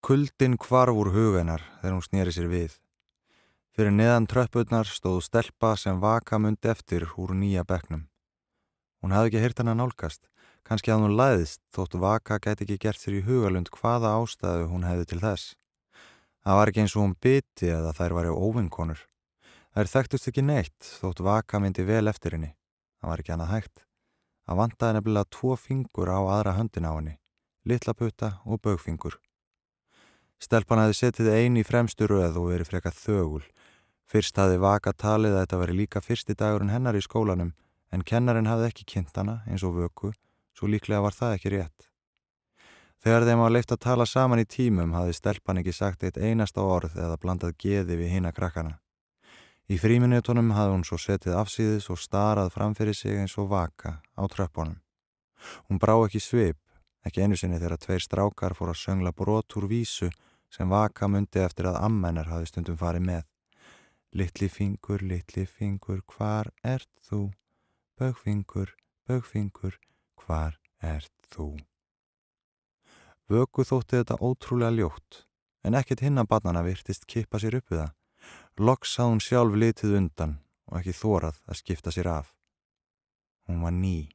Kuldinn hvarf úr hug hennar þegar hún sneri sér við. Fyrir neðan tröppurnar stóð stelpa sem Vaka mundi eftir úr nýja bekknum. Hún hafði ekki heyrt hana nálgast, kannski hafði hún læðist þótt Vaka gæti ekki gert sér í hugalund hvaða ástæðu hún hefði til þess. Það var ekki eins og hún biti eða þær væru óvinkonur. Þær þekktust ekki neitt þótt Vaka myndi vel eftir henni. Það var ekki annað hægt. Það vantaði nefnilega 2 fingur á aðra höndina á henni, litla putta og baugfingur. Stelpan hefði setið ein í fremstu röð og verið frekar þögul. Fyrst hafði Vaka talið að þetta veri líka fyrsti dagurinn hennar í skólanum, en kennarinn hafði ekki kynnt hana eins og Vöku, svo líklega var það ekki rétt. Þegar þeim var leyft að tala saman í tímum hafði stelpan ekki sagt eitt einasta orð eða blandað geði við hina krakkana. Í fríminutunum hafði hún svo setið afsíðis og starað framfyrir sig eins og Vaka á tröppunum. Hún brá ekki svip, ekki einu sinni þegar 2 strákar fóru að söngla brot úr vísu sem Vaka mundi eftir að amma hennar hafði stundum farið með. Litli fingur, hvar ert þú? Baugfingur, hvar ert þú? Vöku þótti þetta ótrúlega ljótt, en ekkert hinna barnanna virtist kippa sér upp við það. Loks hafði hún sjálf litið undan og ekki þorað að skipta sér af. Hún var ný.